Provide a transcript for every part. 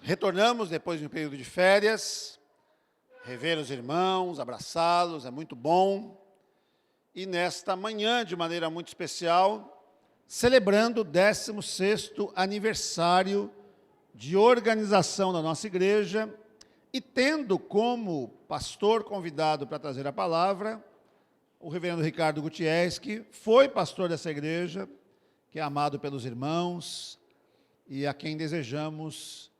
retornamos depois de um período de férias, rever os irmãos, abraçá-los, é muito bom. E nesta manhã, de maneira muito especial, celebrando o 16º aniversário de organização da nossa igreja e tendo como pastor convidado para trazer a palavra o reverendo Ricardo Gutierrez, que foi pastor dessa igreja, que é amado pelos irmãos e a quem desejamos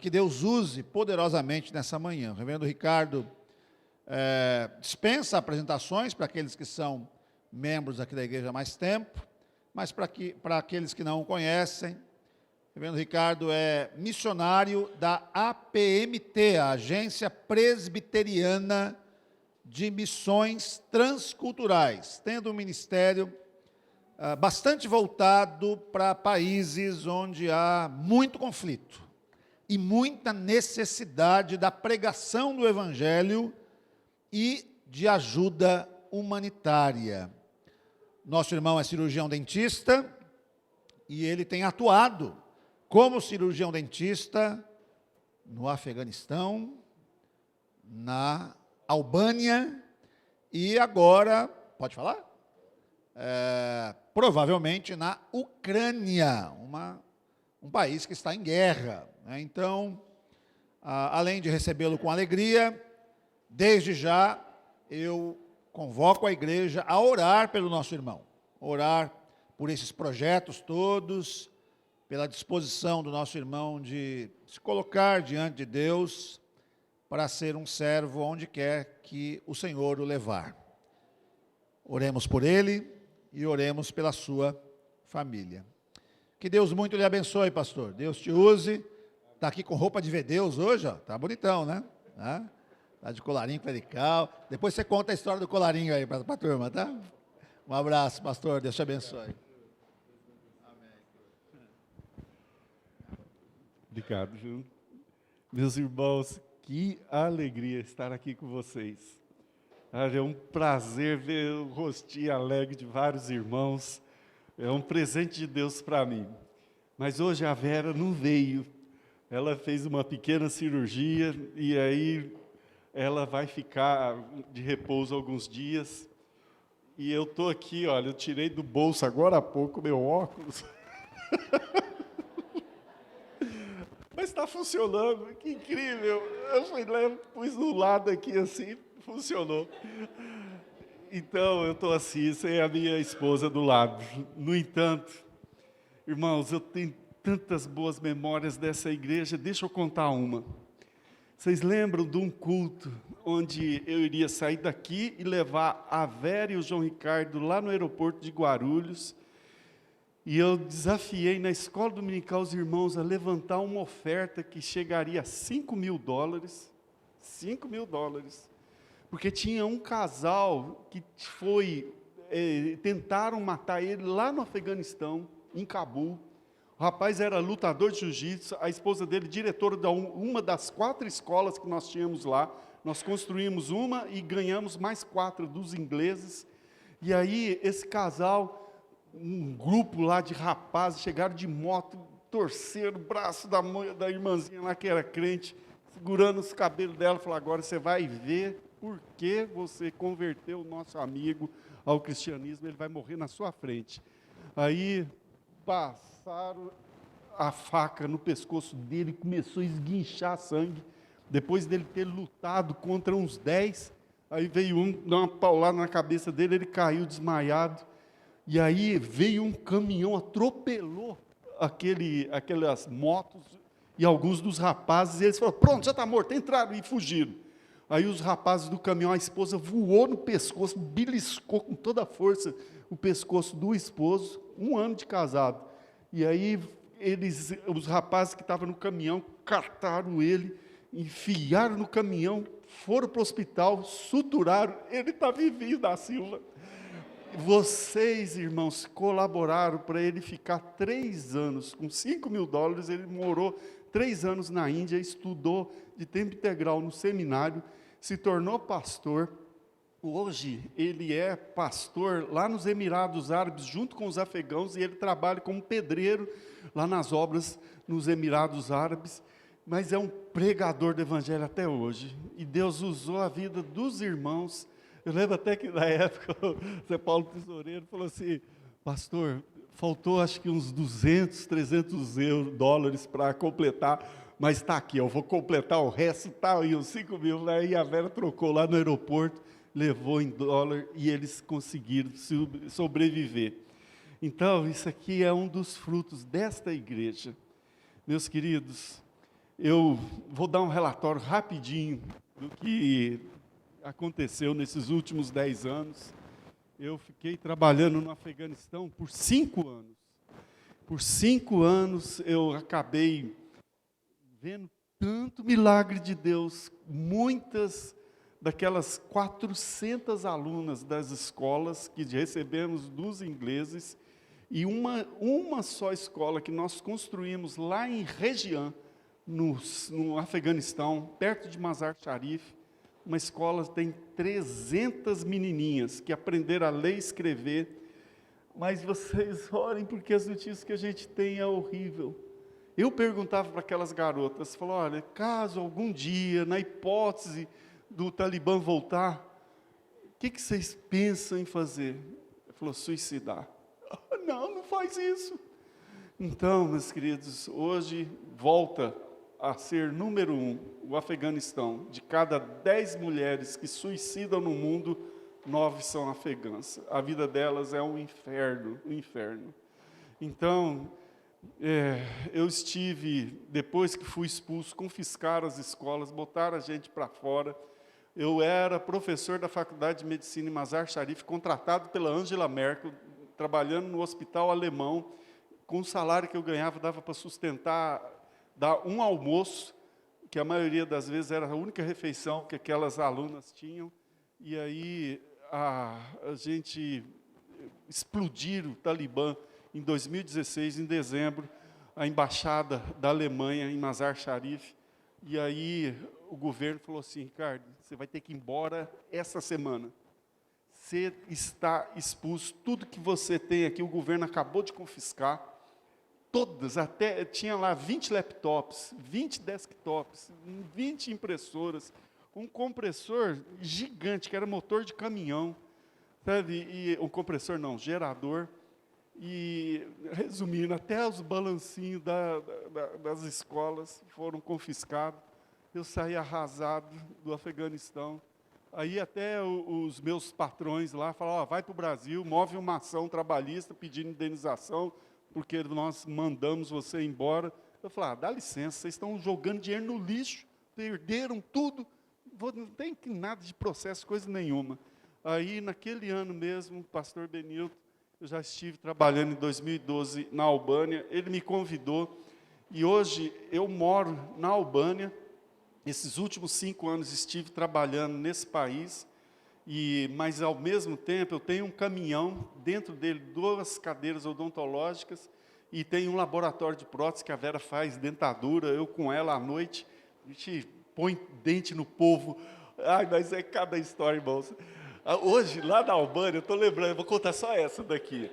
que Deus use poderosamente nessa manhã. O reverendo Ricardo dispensa apresentações para aqueles que são membros aqui da igreja há mais tempo, mas para aqueles que não o conhecem, o reverendo Ricardo é missionário da APMT, a Agência Presbiteriana de Missões Transculturais, tendo um ministério bastante voltado para países onde há muito conflito e muita necessidade da pregação do Evangelho e de ajuda humanitária. Nosso irmão é cirurgião dentista e ele tem atuado como cirurgião dentista no Afeganistão, na Albânia e agora, pode falar? Provavelmente na Ucrânia, um país que está em guerra, né? Então, além de recebê-lo com alegria, desde já eu convoco a igreja a orar pelo nosso irmão, orar por esses projetos todos, pela disposição do nosso irmão de se colocar diante de Deus para ser um servo onde quer que o Senhor o levar. Oremos por ele e oremos pela sua família. Que Deus muito lhe abençoe, pastor. Deus te use. Está aqui com roupa de ver Deus hoje, ó. Tá bonitão, né? Tá de colarinho clerical. Depois você conta a história do colarinho aí para a turma, tá? Um abraço, pastor. Deus te abençoe. Obrigado, Ju. Meus irmãos, que alegria estar aqui com vocês. É um prazer ver o rostinho alegre de vários irmãos. É um presente de Deus para mim. Mas hoje a Vera não veio. Ela fez uma pequena cirurgia e aí ela vai ficar de repouso alguns dias. E eu estou aqui, olha, eu tirei do bolso agora há pouco meu óculos. Mas está funcionando, que incrível. Eu fui lá, pus do lado aqui assim, funcionou. Então, eu estou assim, sem a minha esposa do lado. No entanto, irmãos, eu tenho tantas boas memórias dessa igreja, deixa eu contar uma. Vocês lembram de um culto onde eu iria sair daqui e levar a Vera e o João Ricardo lá no aeroporto de Guarulhos? E eu desafiei na escola dominical os irmãos a levantar uma oferta que chegaria a $5.000. $5.000. Porque tinha um casal que tentaram matar ele lá no Afeganistão, em Cabul. O rapaz era lutador de jiu-jitsu, a esposa dele, diretora de uma das 4 escolas que nós tínhamos lá. Nós construímos uma e ganhamos mais 4 dos ingleses. E aí, esse casal, um grupo lá de rapazes, chegaram de moto, torceram o braço da irmãzinha lá que era crente, segurando os cabelos dela, falaram, agora você vai ver por que você converteu o nosso amigo ao cristianismo, ele vai morrer na sua frente. Aí passaram a faca no pescoço dele, começou a esguinchar sangue, depois dele ter lutado contra uns 10, aí veio um, dar uma paulada na cabeça dele, ele caiu desmaiado, e aí veio um caminhão, atropelou aquelas motos e alguns dos rapazes, e eles falaram, pronto, já está morto, entraram e fugiram. Aí os rapazes do caminhão, a esposa voou no pescoço, beliscou com toda a força o pescoço do esposo, 1 ano de casado. E aí os rapazes que estavam no caminhão, cataram ele, enfiaram no caminhão, foram para o hospital, suturaram, ele está vivinho da Silva. Vocês, irmãos, colaboraram para ele ficar 3 anos, com $5.000, ele morou 3 anos na Índia, estudou de tempo integral no seminário, se tornou pastor. Hoje, ele é pastor lá nos Emirados Árabes, junto com os afegãos, e ele trabalha como pedreiro lá nas obras nos Emirados Árabes. mas é um pregador do evangelho até hoje. E Deus usou a vida dos irmãos. Eu lembro até que na época o Zé Paulo Tesoureiro falou assim: pastor, faltou acho que uns 200, 300 dólares para completar, mas está aqui, eu vou completar o resto, está aí uns 5 mil. Aí a Vera trocou lá no aeroporto, levou em dólar e eles conseguiram sobreviver. Então, isso aqui é um dos frutos desta igreja. Meus queridos, eu vou dar um relatório rapidinho do que aconteceu nesses últimos 10 anos. Eu fiquei trabalhando no Afeganistão por 5 anos. Por 5 anos eu acabei vendo tanto milagre de Deus. Muitas daquelas 400 alunas das escolas que recebemos dos ingleses, e uma só escola que nós construímos lá em Região, no Afeganistão, perto de Mazar Sharif, uma escola tem 300 menininhas que aprenderam a ler e escrever. Mas vocês orem, porque as notícias que a gente tem é horrível. Eu perguntava para aquelas garotas, falou: olha, caso algum dia, na hipótese do Talibã voltar, o que vocês pensam em fazer? Ele falou: suicidar. Não, não faz isso. Então, meus queridos, hoje volta a ser número 1, o Afeganistão. De cada 10 mulheres que suicidam no mundo, 9 são afegãs. A vida delas é um inferno, um inferno. Então, eu estive, depois que fui expulso, confiscaram as escolas, botaram a gente para fora. Eu era professor da Faculdade de Medicina em Mazar Sharif, contratado pela Angela Merkel, trabalhando no hospital alemão. Com o salário que eu ganhava, dava para sustentar, dar um almoço, que a maioria das vezes era a única refeição que aquelas alunas tinham. E aí a gente explodiram o Talibã em 2016, em dezembro, a embaixada da Alemanha em Mazar Sharif. E aí o governo falou assim: Ricardo, você vai ter que ir embora essa semana. Você está expulso, tudo que você tem aqui, o governo acabou de confiscar. Todas, até tinha lá 20 laptops, 20 desktops, 20 impressoras, um compressor gigante, que era motor de caminhão, sabe? E um compressor não, gerador. E, resumindo, até os balancinhos das escolas foram confiscados. Eu saí arrasado do Afeganistão. Aí até os meus patrões lá falaram: vai para o Brasil, move uma ação trabalhista pedindo indenização, porque nós mandamos você embora. Eu falei: dá licença, vocês estão jogando dinheiro no lixo, perderam tudo, não tem nada de processo, coisa nenhuma. Aí, naquele ano mesmo, o pastor Benilton, eu já estive trabalhando em 2012 na Albânia, ele me convidou, e hoje eu moro na Albânia. Esses últimos 5 anos estive trabalhando nesse país, mas ao mesmo tempo eu tenho um caminhão, dentro dele 2 cadeiras odontológicas, e tem um laboratório de prótese que a Vera faz dentadura. Eu com ela à noite, a gente põe dente no povo. Ai, mas é cada história, irmãos. Hoje, lá na Albânia, eu estou lembrando, eu vou contar só essa daqui.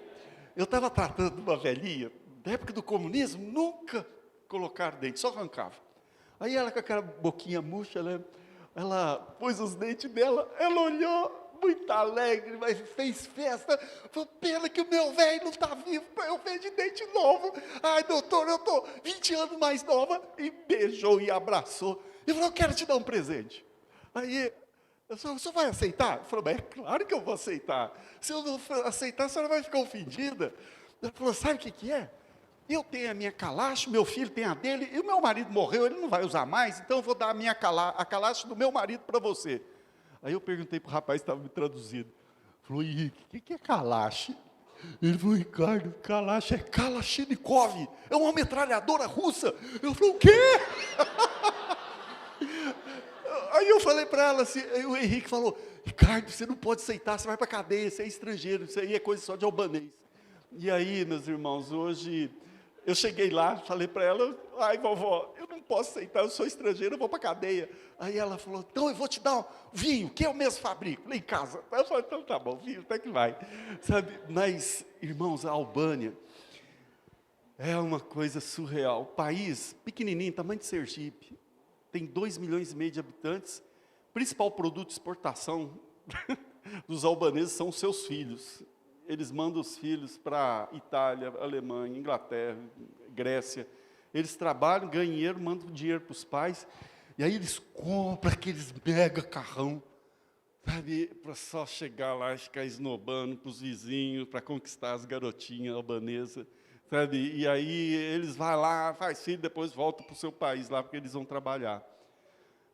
Eu estava tratando de uma velhinha, da época do comunismo, nunca colocaram dente, só arrancava. Aí ela, com aquela boquinha murcha, né, ela pôs os dentes dela, ela olhou, muito alegre, mas fez festa. Falou: pena que o meu velho não está vivo para eu ver de dente novo. Ai, doutor, eu estou 20 anos mais nova. E beijou e abraçou. E falou: eu quero te dar um presente. Aí, o senhor vai aceitar? Eu falei: mas é claro que eu vou aceitar. Se eu não aceitar, a senhora vai ficar ofendida. Ela falou: sabe o que é? Eu tenho a minha calache, meu filho tem a dele, e o meu marido morreu, ele não vai usar mais, então eu vou dar a calache do meu marido para você. Aí eu perguntei para o rapaz que estava me traduzindo. Falou: Henrique, o que é calache? Ele falou: Ricardo, calache é Kalashnikov, é uma metralhadora russa. Eu falei: o quê? Aí eu falei para ela assim, aí o Henrique falou: Ricardo, você não pode aceitar, você vai para a cadeia, você é estrangeiro, isso aí é coisa só de albanês. E aí, meus irmãos, hoje eu cheguei lá, falei para ela: ai, vovó, eu não posso aceitar, eu sou estrangeiro, eu vou para a cadeia. Aí ela falou: então eu vou te dar um vinho, que eu mesmo fabrico, lá em casa. Aí eu falei: então tá bom, vinho, até que vai. Sabe, mas, irmãos, a Albânia, É uma coisa surreal. O país, pequenininho, tamanho de Sergipe, tem 2,5 milhões de habitantes. O principal produto de exportação dos albaneses são os seus filhos. Eles mandam os filhos para Itália, Alemanha, Inglaterra, Grécia. Eles trabalham, ganham dinheiro, mandam dinheiro para os pais. E aí eles compram aqueles mega carrão, sabe, para só chegar lá e ficar esnobando para os vizinhos, para conquistar as garotinhas albanesas, sabe? E aí eles vão lá, faz filho, depois volta para o seu país lá, porque eles vão trabalhar.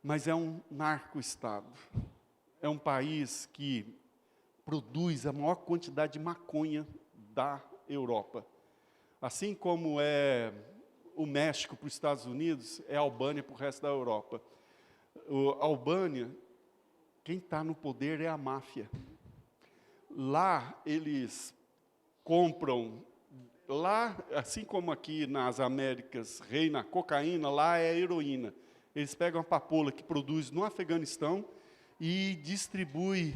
Mas é um narco-estado. É um país que produz a maior quantidade de maconha da Europa. Assim como é o México para os Estados Unidos, é a Albânia para o resto da Europa. A Albânia, quem está no poder é a máfia. Lá eles compram, lá, assim como aqui nas Américas reina a cocaína, lá é a heroína. Eles pegam a papoula que produz no Afeganistão e distribui,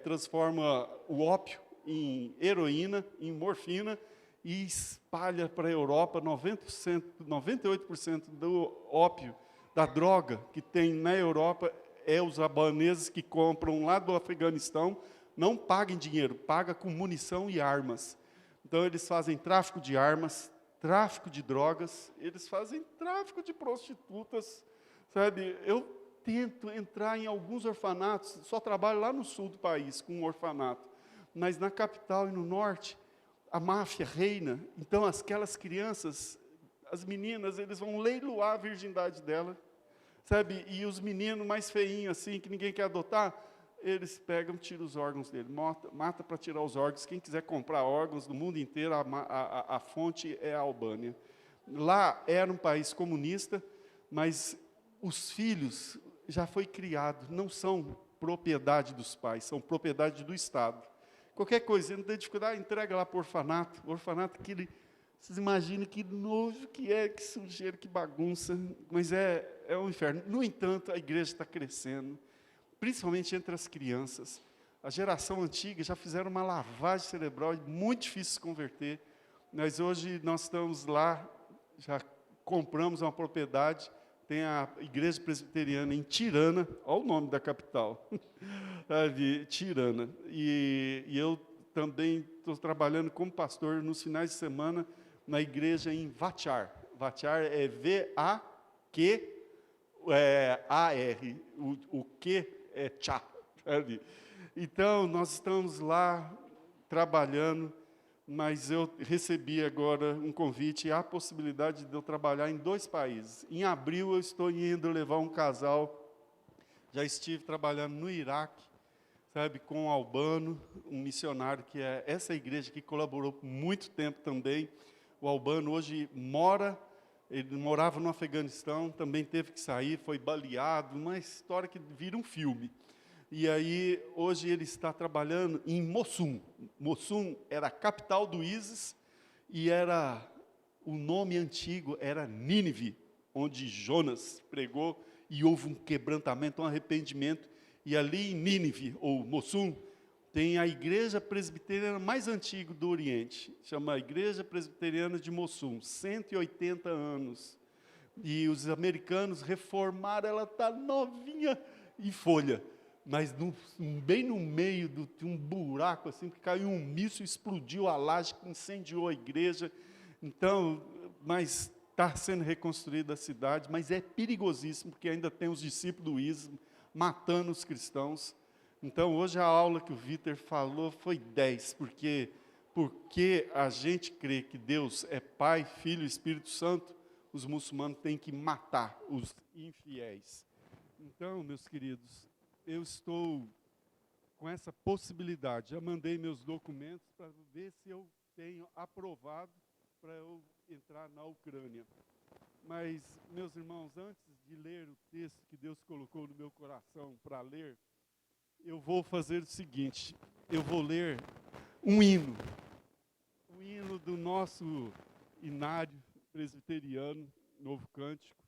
transforma o ópio em heroína, em morfina, e espalha para a Europa. 98% do ópio, da droga que tem na Europa, é os albaneses que compram lá do Afeganistão, não pagam em dinheiro, pagam com munição e armas. Então eles fazem tráfico de armas, tráfico de drogas, eles fazem tráfico de prostitutas, sabe? Eu tento entrar em alguns orfanatos, só trabalho lá no sul do país com um orfanato, mas na capital e no norte, a máfia reina. Então aquelas crianças, as meninas, eles vão leiloar a virgindade dela, sabe? E os meninos mais feinhos assim, que ninguém quer adotar, eles pegam, tiram os órgãos dele, mata para tirar os órgãos. Quem quiser comprar órgãos do mundo inteiro, a fonte é a Albânia. Lá era um país comunista, mas os filhos já foi criado, não são propriedade dos pais, são propriedade do Estado. Qualquer coisa, não tem dificuldade, entrega lá para o orfanato. O orfanato, vocês imaginem que nojo que é, que sujeira, que bagunça, mas é um inferno. No entanto, a igreja está crescendo, principalmente entre as crianças. A geração antiga já fizeram uma lavagem cerebral, muito difícil se converter, mas hoje nós estamos lá, já compramos uma propriedade, tem a igreja presbiteriana em Tirana, olha o nome da capital, Tirana, e eu também estou trabalhando como pastor nos finais de semana na igreja em Vachar. Vachar é V-A-Q-A-R, o Q é Chá. Então, nós estamos lá trabalhando, mas eu recebi agora um convite e a possibilidade de eu trabalhar em 2 países. Em abril, eu estou indo levar um casal, já estive trabalhando no Iraque, sabe, com um albano, um missionário, que é essa igreja que colaborou por muito tempo também. O albano hoje ele morava no Afeganistão, também teve que sair, foi baleado, uma história que vira um filme. E aí, hoje ele está trabalhando em Mosul. Mosul era a capital do ISIS e o nome antigo era Nínive, onde Jonas pregou e houve um quebrantamento, um arrependimento. E ali em Nínive, ou Mosul, tem a igreja presbiteriana mais antiga do Oriente, chama a Igreja Presbiteriana de Mosul, 180 anos. E os americanos reformaram, ela está novinha em folha. Mas bem no meio de um buraco, assim, que caiu um míssil, explodiu a laje, incendiou a igreja. Então, mas está sendo reconstruída a cidade, mas é perigosíssimo, porque ainda tem os discípulos do ISIS matando os cristãos. Então, hoje a aula que o Vítor falou foi 10, porque a gente crê que Deus é Pai, Filho e Espírito Santo, os muçulmanos têm que matar os infiéis. Então, meus queridos, eu estou com essa possibilidade. Já mandei meus documentos para ver se eu tenho aprovado para eu entrar na Ucrânia. Mas, meus irmãos, antes de ler o texto que Deus colocou no meu coração para ler, eu vou fazer o seguinte, eu vou ler um hino do nosso inário presbiteriano, Novo Cântico.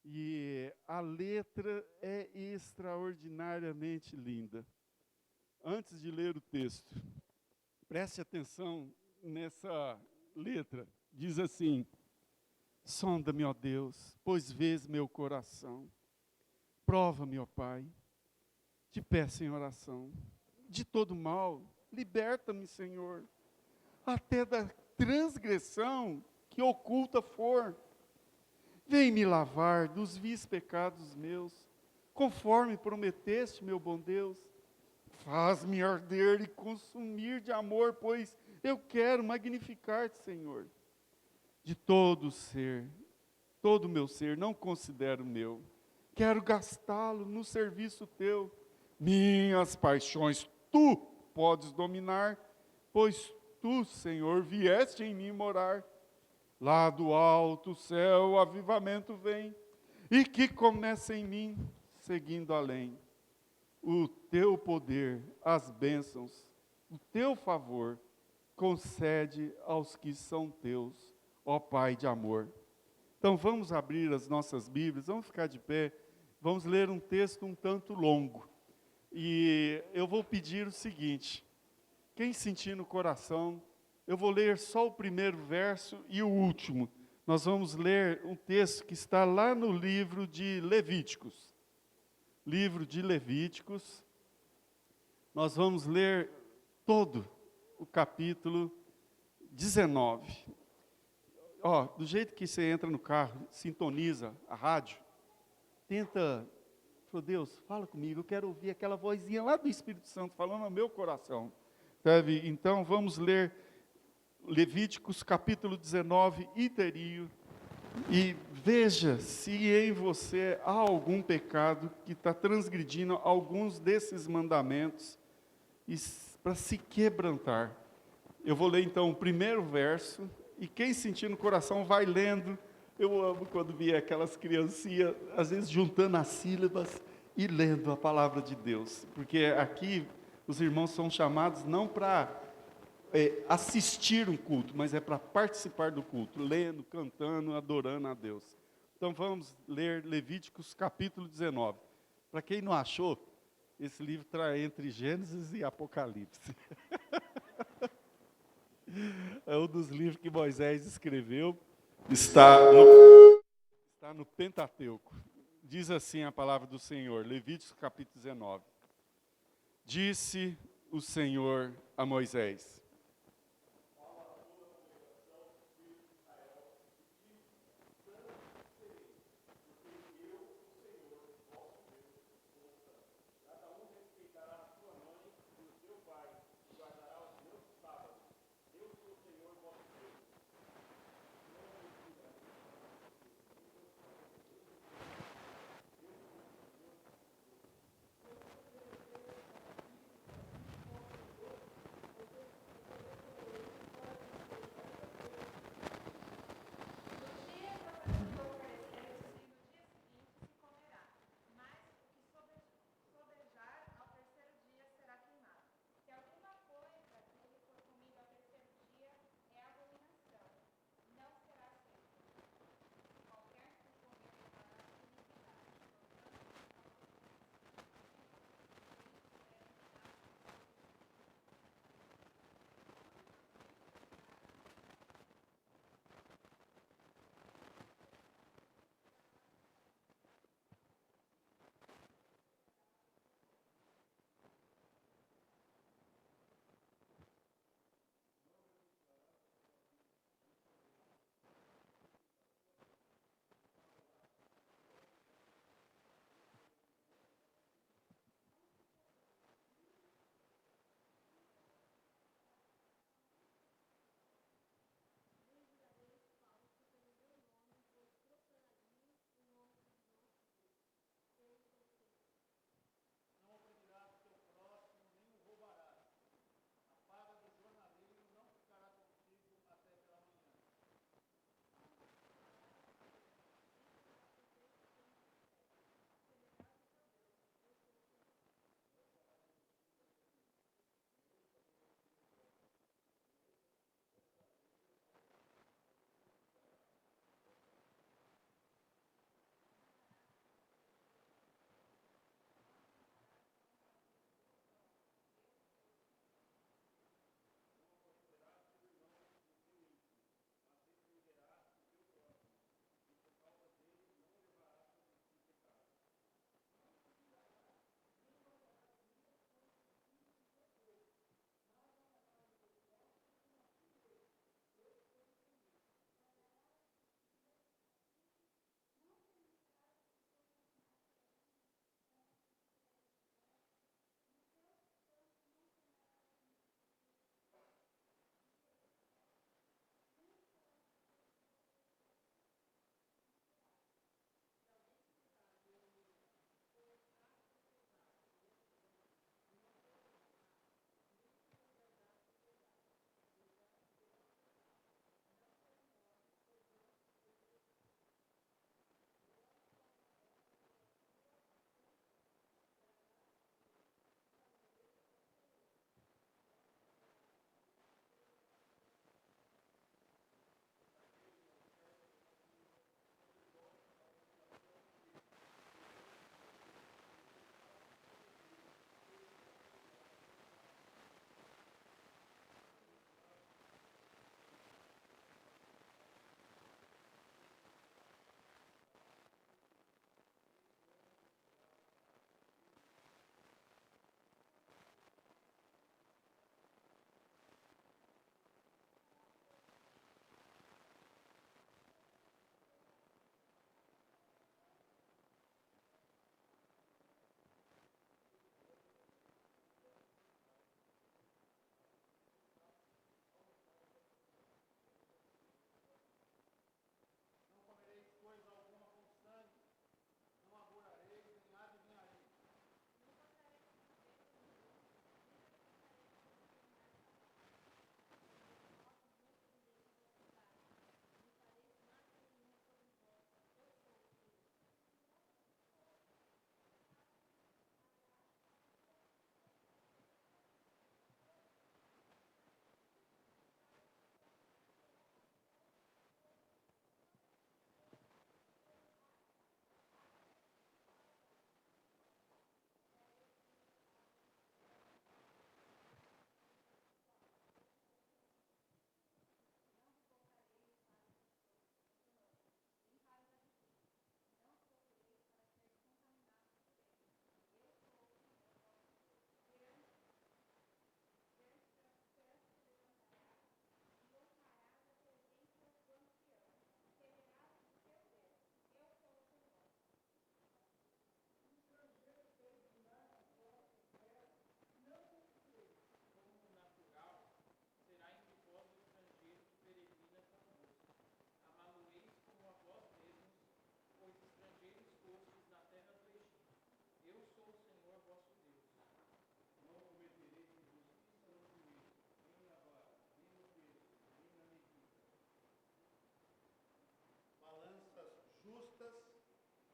E a letra é extraordinariamente linda. Antes de ler o texto, preste atenção nessa letra. Diz assim: sonda-me, ó Deus, pois vês meu coração. Prova-me, ó Pai, te peço em oração. De todo mal, liberta-me, Senhor, até da transgressão que oculta for. Vem me lavar dos vis pecados meus, conforme prometeste, meu bom Deus. Faz-me arder e consumir de amor, pois eu quero magnificar-te, Senhor. De todo o meu ser, não considero meu. Quero gastá-lo no serviço teu. Minhas paixões tu podes dominar, pois tu, Senhor, vieste em mim morar. Lá do alto céu o avivamento vem, e que começa em mim, seguindo além. O teu poder, as bênçãos, o teu favor, concede aos que são teus, ó Pai de amor. Então vamos abrir as nossas Bíblias, vamos ficar de pé, vamos ler um texto um tanto longo. E eu vou pedir o seguinte: quem sentir no coração, eu vou ler só o primeiro verso e o último. Nós vamos ler um texto que está lá no livro de Levíticos. Livro de Levíticos. Nós vamos ler todo o capítulo 19. Do jeito que você entra no carro, sintoniza a rádio, tenta, Deus, fala comigo, eu quero ouvir aquela vozinha lá do Espírito Santo falando ao meu coração. Sabe? Então vamos ler Levíticos capítulo 19 inteirinho, e veja se em você há algum pecado que está transgredindo alguns desses mandamentos, e para se quebrantar. Eu vou ler então o primeiro verso, e quem sentir no coração vai lendo. Eu amo quando vi aquelas criancinhas, às vezes juntando as sílabas e lendo a palavra de Deus, porque aqui os irmãos são chamados não para assistir um culto, mas é para participar do culto, lendo, cantando, adorando a Deus. Então vamos ler Levíticos capítulo 19. Para quem não achou, esse livro está entre Gênesis e Apocalipse. É um dos livros que Moisés escreveu, está no Pentateuco. Diz assim a palavra do Senhor, Levíticos capítulo 19. Disse o Senhor a Moisés: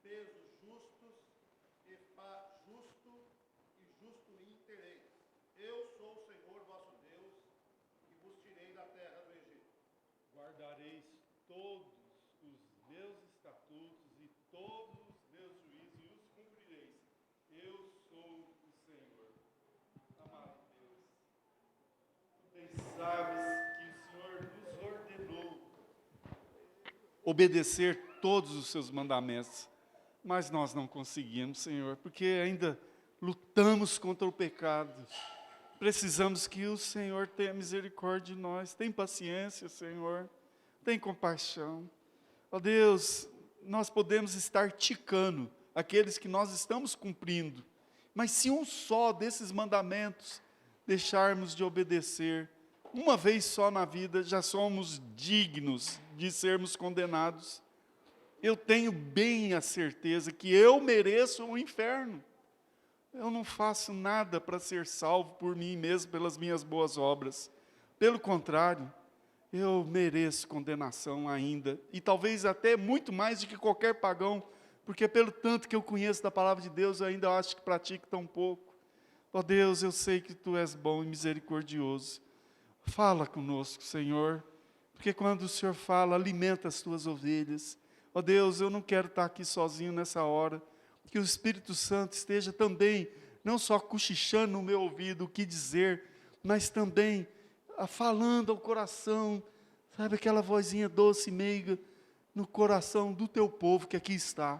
pesos justos, efá justo e justo ínteres. Eu sou o Senhor vosso Deus, que vos tirei da terra do Egito. Guardareis todos os meus estatutos e todos os meus juízos e os cumprireis. Eu sou o Senhor. Amado Deus, tu bem sabes que o Senhor nos ordenou obedecer todos os seus mandamentos, mas nós não conseguimos, Senhor, porque ainda lutamos contra o pecado. Precisamos que o Senhor tenha misericórdia de nós. Tem paciência, Senhor. Tem compaixão. Ó Deus, nós podemos estar ticando aqueles que nós estamos cumprindo, mas se um só desses mandamentos deixarmos de obedecer, uma vez só na vida, já somos dignos de sermos condenados. Eu tenho bem a certeza que eu mereço o inferno. Eu não faço nada para ser salvo por mim mesmo, pelas minhas boas obras. Pelo contrário, eu mereço condenação ainda, e talvez até muito mais do que qualquer pagão, porque pelo tanto que eu conheço da palavra de Deus, eu ainda acho que pratico tão pouco. Ó Deus, eu sei que Tu és bom e misericordioso. Fala conosco, Senhor, porque quando o Senhor fala, alimenta as Tuas ovelhas. Ó Deus, eu não quero estar aqui sozinho nessa hora, que o Espírito Santo esteja também, não só cochichando no meu ouvido o que dizer, mas também falando ao coração, sabe, aquela vozinha doce e meiga no coração do Teu povo que aqui está.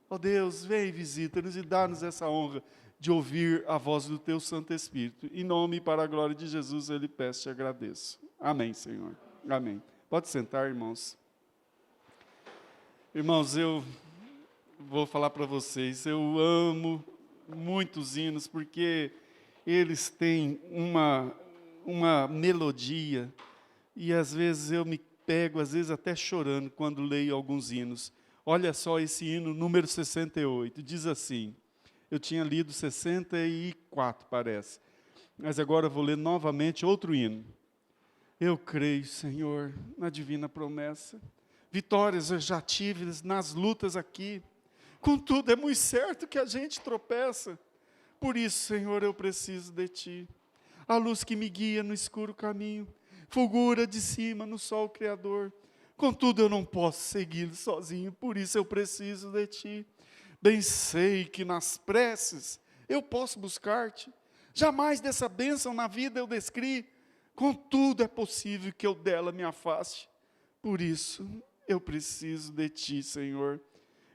Ó Deus, vem e visita-nos e dá-nos essa honra de ouvir a voz do Teu Santo Espírito. Em nome e para a glória de Jesus, eu lhe peço e agradeço. Amém, Senhor. Amém. Pode sentar, irmãos. Irmãos, eu vou falar para vocês, eu amo muitos hinos, porque eles têm uma melodia, e às vezes eu me pego, às vezes até chorando, quando leio alguns hinos. Olha só esse hino, número 68, diz assim, eu tinha lido 64, parece, mas agora eu vou ler novamente outro hino. Eu creio, Senhor, na divina promessa, vitórias eu já tive nas lutas aqui, contudo, é muito certo que a gente tropeça. Por isso, Senhor, eu preciso de Ti. A luz que me guia no escuro caminho, fulgura de cima no sol criador. Contudo, eu não posso seguir sozinho, por isso eu preciso de Ti. Bem sei que nas preces eu posso buscar-te. Jamais dessa bênção na vida eu descri. Contudo, é possível que eu dela me afaste. Por isso, eu preciso de Ti, Senhor.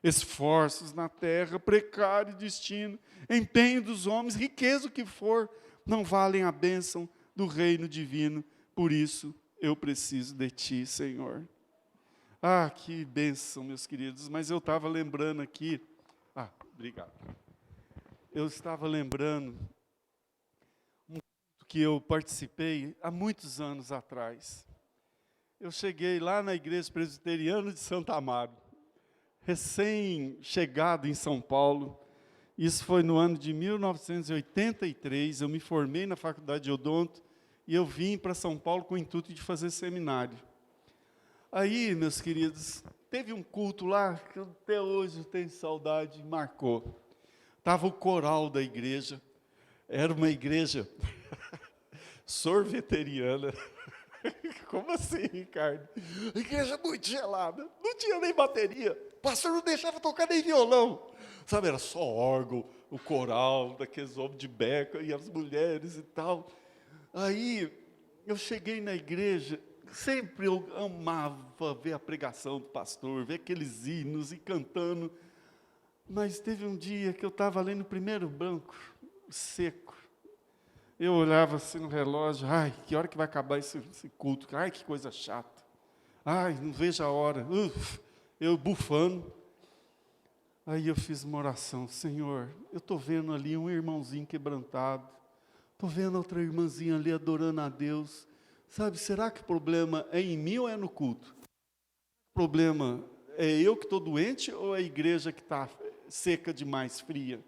Esforços na terra, precário destino, empenho dos homens, riqueza o que for, não valem a bênção do reino divino. Por isso, eu preciso de Ti, Senhor. Ah, que bênção, meus queridos. Mas eu estava lembrando aqui, obrigado. Eu estava lembrando um culto que eu participei há muitos anos atrás. Eu cheguei lá na igreja presbiteriana de Santa Amaro, recém-chegado em São Paulo. Isso foi no ano de 1983, eu me formei na faculdade de odonto e eu vim para São Paulo com o intuito de fazer seminário. Aí, meus queridos, teve um culto lá que até hoje eu tenho saudade, marcou. Estava o coral da igreja, era uma igreja sorveteriana. Como assim, Ricardo? Igreja muito gelada, não tinha nem bateria, o pastor não deixava tocar nem violão, sabe, era só órgão, o coral, daqueles homens de beca, e as mulheres e tal. Aí, eu cheguei na igreja, sempre eu amava ver a pregação do pastor, ver aqueles hinos e cantando, mas teve um dia que eu estava lendo o primeiro banco, seco. Eu olhava assim no relógio, ai, que hora que vai acabar esse culto? Ai, que coisa chata. Ai, não vejo a hora. Eu bufando. Aí eu fiz uma oração, Senhor, eu estou vendo ali um irmãozinho quebrantado, estou vendo outra irmãzinha ali adorando a Deus. Sabe, será que o problema é em mim ou é no culto? O problema é eu que estou doente ou é a igreja que está seca demais, fria?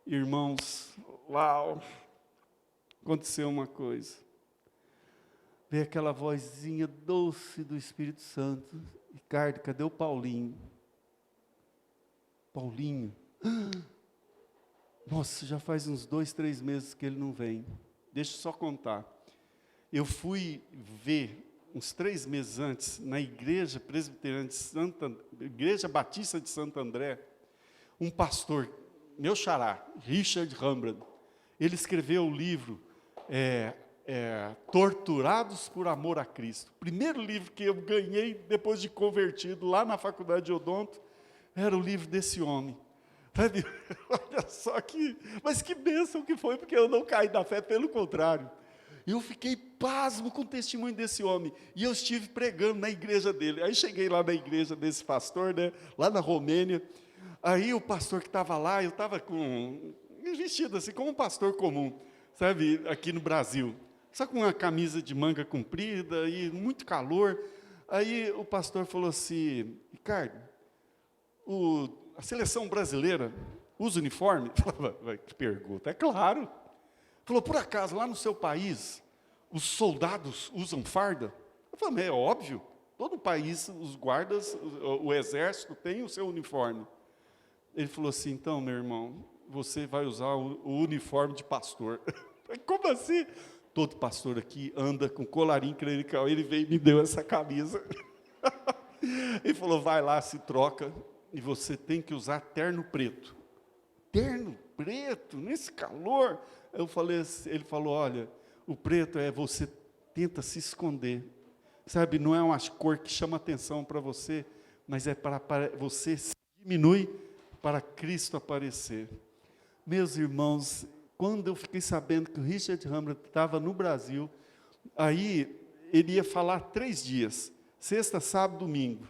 Irmãos, uau! Aconteceu uma coisa. Veio aquela vozinha doce do Espírito Santo. Ricardo, cadê o Paulinho? Paulinho, nossa, já faz uns 2, 3 meses que ele não vem. Deixa eu só contar. Eu fui ver, uns 3 meses antes, na igreja presbiteriana Igreja Batista de Santo André, um pastor, meu xará, Richard Rembrandt, ele escreveu o livro Torturados por Amor a Cristo. O primeiro livro que eu ganhei depois de convertido lá na faculdade de Odonto, era o livro desse homem. Sabe? Olha só mas que bênção que foi, porque eu não caí da fé, pelo contrário. Eu fiquei pasmo com o testemunho desse homem. E eu estive pregando na igreja dele. Aí cheguei lá na igreja desse pastor, né, lá na Romênia. Aí o pastor que estava lá, eu estava vestido assim, como um pastor comum, sabe, aqui no Brasil. Só com uma camisa de manga comprida e muito calor. Aí o pastor falou assim, Ricardo, a seleção brasileira usa uniforme? Que pergunta, é claro. Falou, por acaso, lá no seu país, os soldados usam farda? Eu falei, é óbvio, todo país, os guardas, o exército tem o seu uniforme. Ele falou assim, então, meu irmão, você vai usar o uniforme de pastor. Como assim? Todo pastor aqui anda com colarinho clerical. Ele veio e me deu essa camisa. Ele falou, vai lá, se troca, e você tem que usar terno preto. Terno preto, nesse calor? Ele falou, olha, o preto você tenta se esconder. Sabe, não é uma cor que chama atenção para você, mas é para você se diminui para Cristo aparecer. Meus irmãos, quando eu fiquei sabendo que o Richard Rembrandt estava no Brasil, aí ele ia falar 3 dias, sexta, sábado, domingo.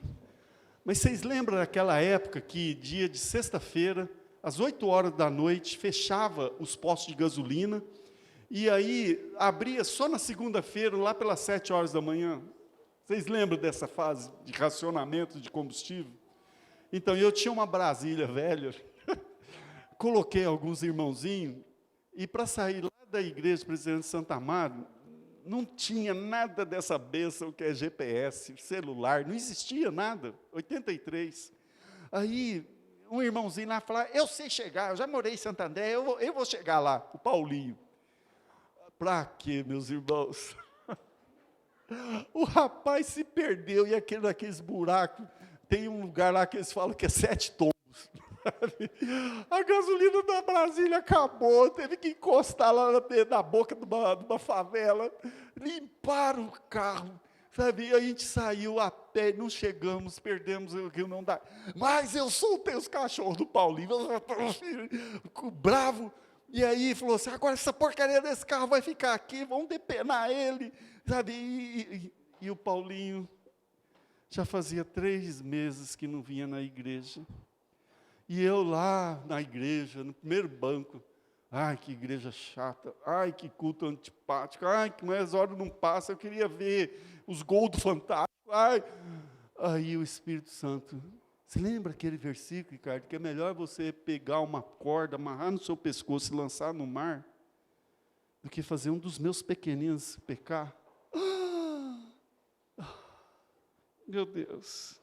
Mas vocês lembram daquela época que dia de sexta-feira, às 8 horas da noite, fechava os postos de gasolina, e aí abria só na segunda-feira, lá pelas 7 horas da manhã. Vocês lembram dessa fase de racionamento de combustível? Então, eu tinha uma Brasília velha, coloquei alguns irmãozinhos, e para sair lá da igreja Presidente Santa Amaro, não tinha nada dessa bênção que é GPS, celular, não existia nada, 83. Aí, um irmãozinho lá falou, eu sei chegar, eu já morei em Santo André, eu vou chegar lá, o Paulinho. Para quê, meus irmãos? O rapaz se perdeu, e naqueles buracos, tem um lugar lá que eles falam que é 7 tombos. A gasolina da Brasília acabou, teve que encostar lá na boca de uma favela, limparam o carro, sabe? E a gente saiu a pé, não chegamos, perdemos o Rio, não dá. Mas eu soltei os cachorros do Paulinho, bravo, e aí falou assim, agora essa porcaria desse carro vai ficar aqui, vamos depenar ele, sabe? E o Paulinho já fazia 3 meses que não vinha na igreja. E eu lá na igreja, no primeiro banco, ai, que igreja chata, ai, que culto antipático, ai, que mais hora não passa, eu queria ver os gols do Fantástico, ai. Aí o Espírito Santo, você lembra aquele versículo, Ricardo, que é melhor você pegar uma corda, amarrar no seu pescoço e lançar no mar, do que fazer um dos meus pequeninos pecar? Meu Deus,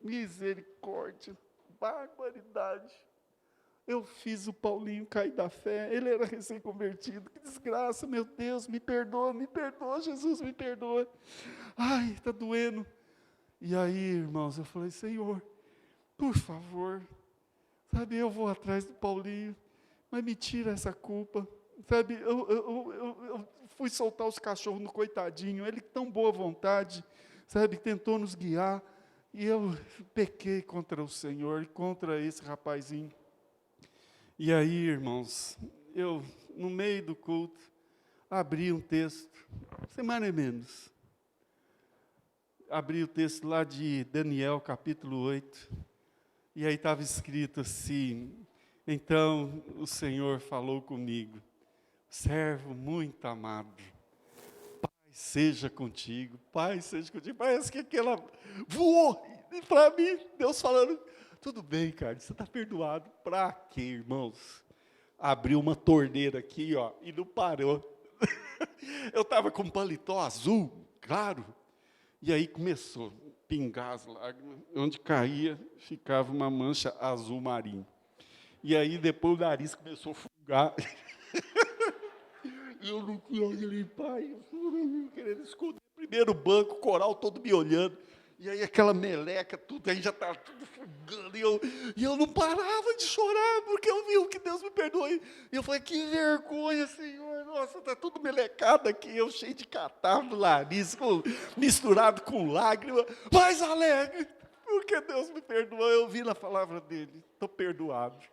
misericórdia. Barbaridade. Eu fiz o Paulinho cair da fé, ele era recém-convertido, que desgraça, meu Deus, me perdoa, Jesus, me perdoa. Ai, está doendo. E aí, irmãos, eu falei, Senhor, por favor, sabe, eu vou atrás do Paulinho, mas me tira essa culpa, sabe, eu fui soltar os cachorros no coitadinho, ele tão boa vontade, sabe, tentou nos guiar, e eu pequei contra o Senhor, contra esse rapazinho. E aí, irmãos, eu, no meio do culto, abri um texto, semana e menos. Abri o texto lá de Daniel, capítulo 8, e aí estava escrito assim, então o Senhor falou comigo, servo muito amado, seja contigo, Pai, seja contigo. Parece que aquela voou para mim, Deus falando, tudo bem, cara, você está perdoado. Para quê, irmãos? Abriu uma torneira aqui, ó, e não parou. Eu estava com um paletó azul, claro, e aí começou. pingar as lágrimas. Onde caía, ficava uma mancha azul marinho. E aí, depois, o nariz começou a fungar. E eu não queria limpar, eu querendo esconder. Primeiro banco, o coral todo me olhando. E aí aquela meleca, tudo, aí já estava tudo fungando. E eu não parava de chorar, porque eu vi o que Deus me perdoe. E eu falei, que vergonha, Senhor. Nossa, está tudo melecado aqui, eu cheio de catarro no nariz, misturado com lágrima, mais alegre, porque Deus me perdoou. Eu vi na palavra dele, estou perdoado.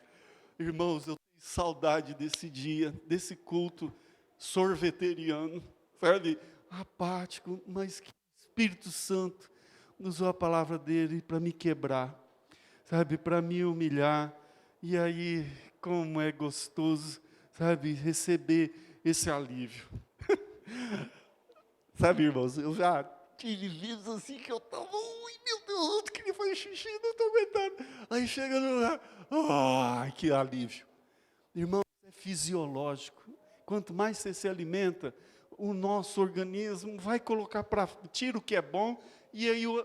Irmãos, eu tenho saudade desse dia, desse culto sorveteriano, sabe? Apático, mas que Espírito Santo usou a palavra dele para me quebrar, sabe? Para me humilhar. E aí, como é gostoso, sabe? Receber esse alívio. Sabe, irmãos, eu já tive vezes assim que eu estava, ui, meu Deus, eu queria fazer xixi, não estou aguentando. Aí chega no lugar, ai, que alívio. Irmãos, é fisiológico. Quanto mais você se alimenta, o nosso organismo vai colocar para, tira o que é bom, e aí o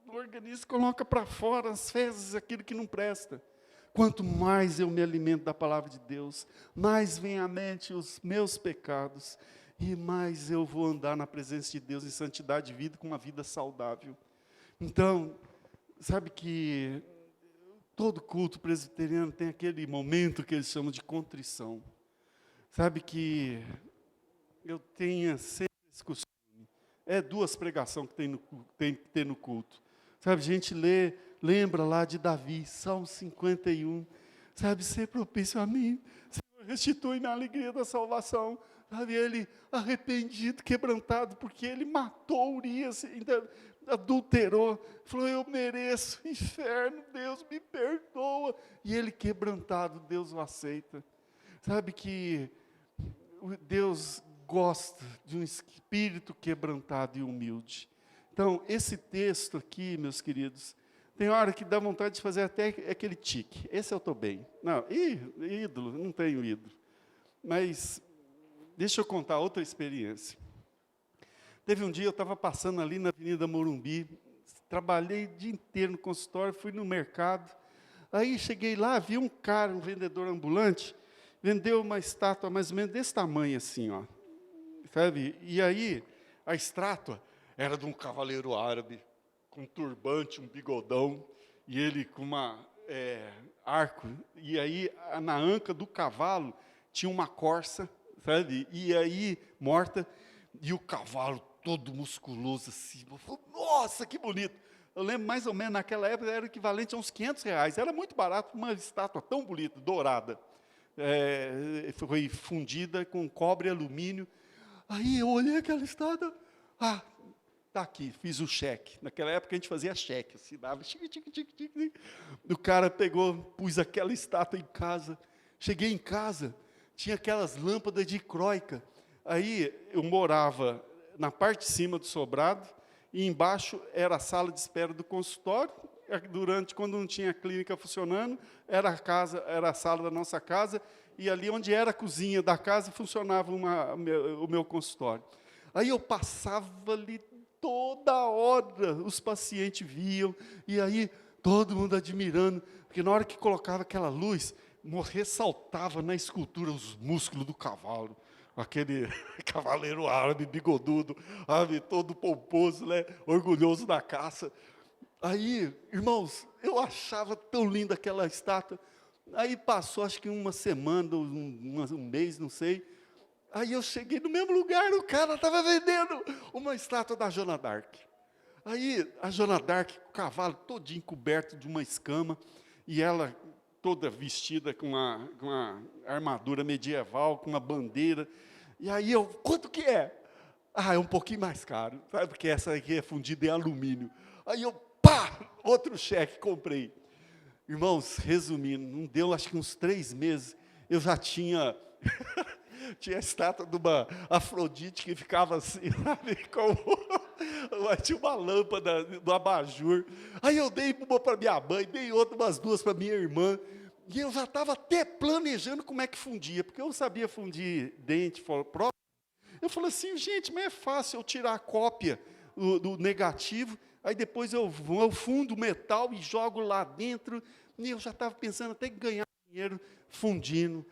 organismo coloca para fora as fezes, aquilo que não presta. Quanto mais eu me alimento da palavra de Deus, mais vem à mente os meus pecados, e mais eu vou andar na presença de Deus em santidade de vida, com uma vida saudável. Então, sabe que todo culto presbiteriano tem aquele momento que eles chamam de contrição. Sabe que eu tenho sempre esse costume. É 2 pregações que tem que ter no culto. Sabe, a gente lembra lá de Davi, Salmo 51. Sabe, ser propício a mim. Senhor, restitui-me a alegria da salvação. Sabe, ele arrependido, quebrantado, porque ele matou Urias, ainda adulterou. Falou, eu mereço inferno, Deus me perdoa. E ele quebrantado, Deus o aceita. Sabe que Deus gosta de um espírito quebrantado e humilde. Então, esse texto aqui, meus queridos, tem hora que dá vontade de fazer até aquele tique. Esse eu estou bem. Não, ídolo, não tenho ídolo. Mas, deixa eu contar outra experiência. Teve um dia, eu estava passando ali na Avenida Morumbi, trabalhei o dia inteiro no consultório, fui no mercado. Aí, cheguei lá, vi um cara, um vendedor ambulante, vendeu uma estátua mais ou menos desse tamanho assim, ó. Sabe? E aí, a estátua era de um cavaleiro árabe, com um turbante, um bigodão, e ele com uma arco. E aí, na anca do cavalo, tinha uma corça, sabe? E aí, morta, e o cavalo todo musculoso assim. Eu falei, nossa, que bonito! Eu lembro mais ou menos, naquela época, era equivalente a uns R$500. Era muito barato, uma estátua tão bonita, dourada. Foi fundida com cobre e alumínio. Aí eu olhei aquela estátua, está aqui, fiz o cheque. Naquela época a gente fazia cheque, assim, dava o cara pegou, pus aquela estátua em casa. Cheguei em casa, tinha aquelas lâmpadas de croica. Aí eu morava na parte de cima do sobrado, e embaixo era a sala de espera do consultório. Quando não tinha clínica funcionando, era a sala da nossa casa, e ali onde era a cozinha da casa, funcionava o meu consultório. Aí eu passava ali toda hora, os pacientes viam, e aí todo mundo admirando, porque na hora que colocava aquela luz, ressaltava na escultura os músculos do cavalo, aquele cavaleiro árabe, bigodudo, todo pomposo, né, orgulhoso da caça. Aí, irmãos, eu achava tão linda aquela estátua. Aí passou, acho que uma semana, um mês, não sei. Aí eu cheguei no mesmo lugar, o cara estava vendendo uma estátua da Joana d'Arc. Aí a Joana d'Arc, o cavalo todinho coberto de uma escama, e ela toda vestida com uma armadura medieval, com uma bandeira. E aí eu, quanto que é? É um pouquinho mais caro, sabe? Porque essa aqui é fundida em alumínio. Aí eu, outro cheque, comprei. Irmãos, resumindo, não deu acho que uns 3 meses, eu já tinha a estátua de uma Afrodite que ficava assim, sabe, tinha uma lâmpada do abajur. Aí eu dei uma para minha mãe, dei outra, umas 2 para minha irmã, e eu já estava até planejando como é que fundia, porque eu sabia fundir dente próprio. Eu falei assim, gente, mas é fácil eu tirar a cópia, do negativo, aí depois eu fundo o metal e jogo lá dentro, e eu já estava pensando até em ganhar dinheiro fundindo,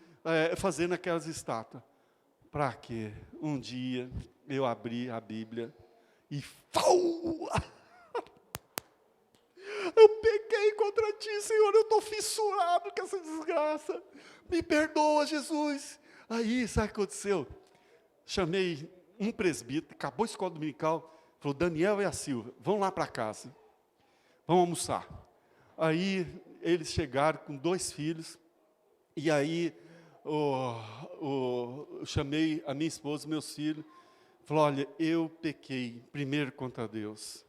fazendo aquelas estátuas. Para quê? Um dia eu abri a Bíblia e eu pequei contra ti, Senhor, eu estou fissurado com essa desgraça. Me perdoa, Jesus. Aí, sabe o que aconteceu? Chamei um presbítero, acabou a escola dominical, falou, Daniel e a Silvia, vão lá para casa, vamos almoçar. Aí, eles chegaram com 2 filhos, e aí, eu chamei a minha esposa, meus filhos, falou, olha, eu pequei primeiro contra Deus,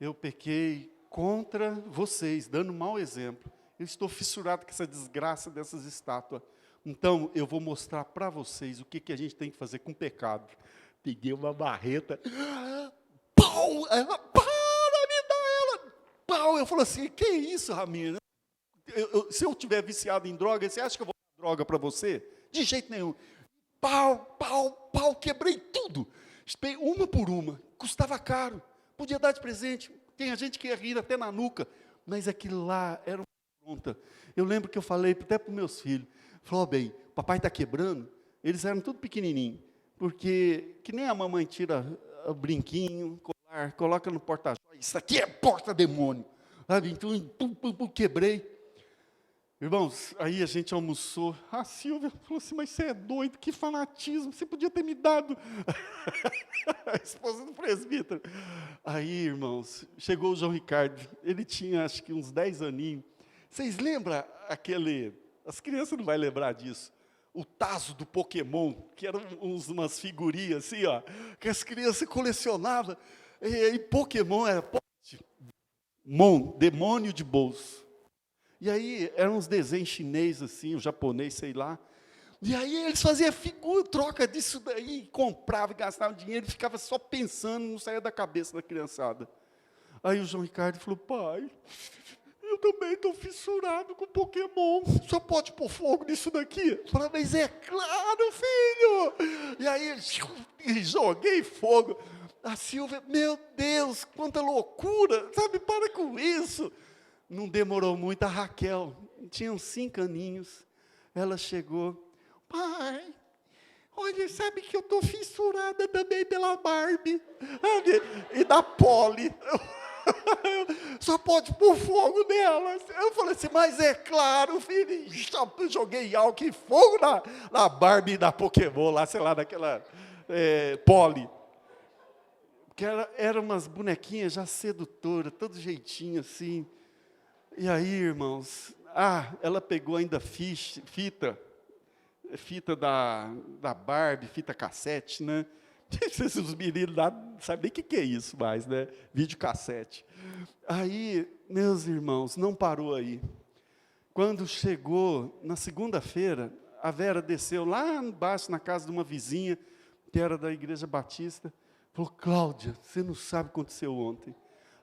eu pequei contra vocês, dando mau exemplo, eu estou fissurado com essa desgraça dessas estátuas, então eu vou mostrar para vocês o que a gente tem que fazer com o pecado. Peguei uma marreta, pau, ela, para, me dá ela, pau, eu falo assim, que isso, Ramiro? Se eu estiver viciado em droga, você acha que eu vou dar droga para você? De jeito nenhum. Pau, pau, pau, quebrei tudo. Uma por uma. Custava caro. Podia dar de presente. Tem a gente que ia rir até na nuca. Mas aquilo lá era uma afronta. Eu lembro que eu falei até para os meus filhos. Falou, bem, papai está quebrando. Eles eram tudo pequenininhos. Porque, que nem a mamãe tira o brinquinho, colar, coloca no porta-joias. Isso aqui é porta-demônio. Sabe? Então, quebrei. Irmãos, aí a gente almoçou. A Silvia falou assim, mas você é doido, que fanatismo, você podia ter me dado. A esposa do presbítero. Aí, irmãos, chegou o João Ricardo, ele tinha acho que uns 10 aninhos. Vocês lembram aquele, as crianças não vão lembrar disso, o tazo do Pokémon, que eram umas figurinhas assim, ó, que as crianças colecionavam, e Pokémon era demônio de bolso. E aí, eram uns desenhos chineses, assim, o japonês, sei lá. E aí, eles faziam figura, troca disso daí, compravam, gastavam dinheiro, e ficava só pensando, não saía da cabeça da criançada. Aí o João Ricardo falou, pai, eu também estou fissurado com Pokémon, só pode pôr fogo nisso daqui? Eu falei, mas é claro, filho! E aí, joguei fogo. A Silvia, meu Deus, quanta loucura, sabe, para com isso. Não demorou muito, a Raquel, tinha uns 5 aninhos, ela chegou, pai, olha, sabe que eu estou fissurada também pela Barbie, e da Polly, só pode pôr fogo nela. Eu falei assim, mas é claro, filho, joguei álcool e fogo na Barbie da Pokémon, lá, sei lá, daquela Polly. Que eram umas bonequinhas já sedutoras, todo jeitinho assim. E aí, irmãos, ela pegou ainda fita da Barbie, fita cassete, né? Os meninos lá não sabem nem o que é isso mais, né? Videocassete. Aí, meus irmãos, não parou aí. Quando chegou na segunda-feira, a Vera desceu lá embaixo, na casa de uma vizinha, que era da Igreja Batista, falou, Cláudia, você não sabe o que aconteceu ontem.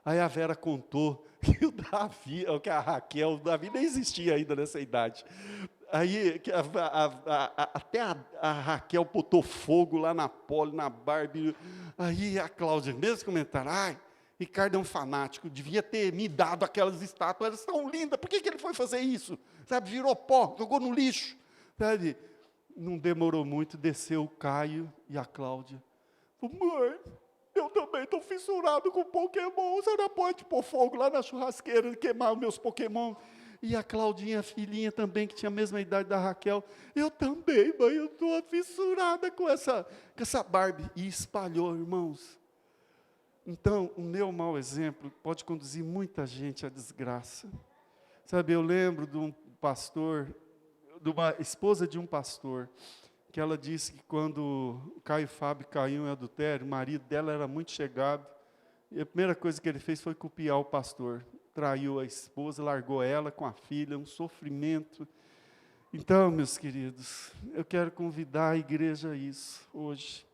Aí a Vera contou que o Davi, que a Raquel, o Davi nem existia ainda nessa idade. Aí que até a Raquel botou fogo lá na Polly, na Barbie. Aí a Cláudia, mesmo comentário, Ricardo é um fanático, devia ter me dado aquelas estátuas, elas são lindas, por que ele foi fazer isso? Sabe, virou pó, jogou no lixo. Sabe? Não demorou muito, desceu o Caio e a Cláudia. Mãe, eu também estou fissurado com Pokémon, você não pode pôr fogo lá na churrasqueira e queimar os meus Pokémon. E a Claudinha, a filhinha também, que tinha a mesma idade da Raquel, eu também, mãe, eu estou fissurada com essa Barbie. E espalhou, irmãos. Então, o meu mau exemplo pode conduzir muita gente à desgraça. Sabe, eu lembro de um pastor, de uma esposa de um pastor, que ela disse que quando o Caio Fábio caiu em adultério, o marido dela era muito chegado, e a primeira coisa que ele fez foi copiar o pastor. Traiu a esposa, largou ela com a filha, um sofrimento. Então, meus queridos, eu quero convidar a igreja a isso, hoje.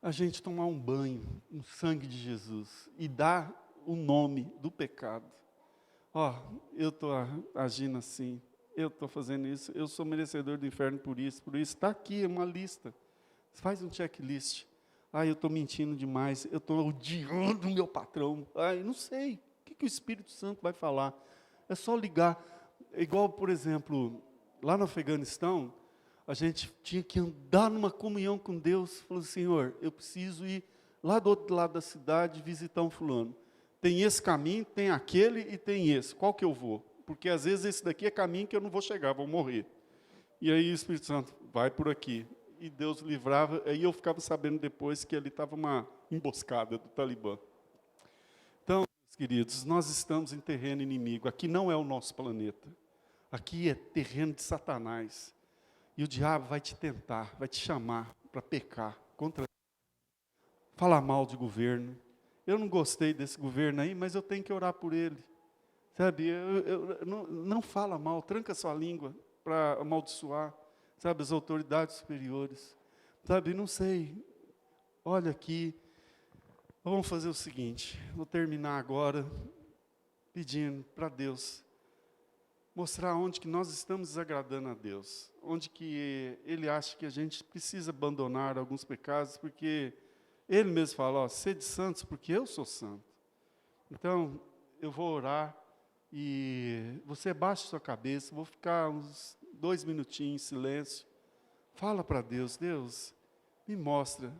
A gente tomar um banho no sangue de Jesus e dar o nome do pecado. Eu estou agindo assim. Eu estou fazendo isso, eu sou merecedor do inferno por isso, está aqui uma lista, faz um checklist, Ai, eu estou mentindo demais, eu estou odiando o meu patrão. Ai, não sei, o que o Espírito Santo vai falar? É só ligar. É igual, por exemplo, lá no Afeganistão, a gente tinha que andar numa comunhão com Deus. Falou, Senhor, eu preciso ir lá do outro lado da cidade visitar um fulano. Tem esse caminho, tem aquele e tem esse. Qual que eu vou? Porque às vezes esse daqui é caminho que eu não vou chegar, vou morrer. E aí o Espírito Santo, vai por aqui. E Deus livrava, aí eu ficava sabendo depois que ali estava uma emboscada do Talibã. Então, meus queridos, nós estamos em terreno inimigo. Aqui não é o nosso planeta. Aqui é terreno de Satanás. E o diabo vai te tentar, vai te chamar para pecar, falar mal de governo. Eu não gostei desse governo aí, mas eu tenho que orar por ele. Sabe, não fala mal, tranca sua língua para amaldiçoar, sabe, as autoridades superiores. Sabe, não sei, olha aqui, vamos fazer o seguinte, vou terminar agora pedindo para Deus mostrar onde que nós estamos desagradando a Deus, onde que Ele acha que a gente precisa abandonar alguns pecados, porque Ele mesmo fala, ó, sede santos, porque eu sou santo. Então, eu vou orar, e você baixa sua cabeça, vou ficar uns 2 minutinhos em silêncio, fala para Deus, Deus, me mostra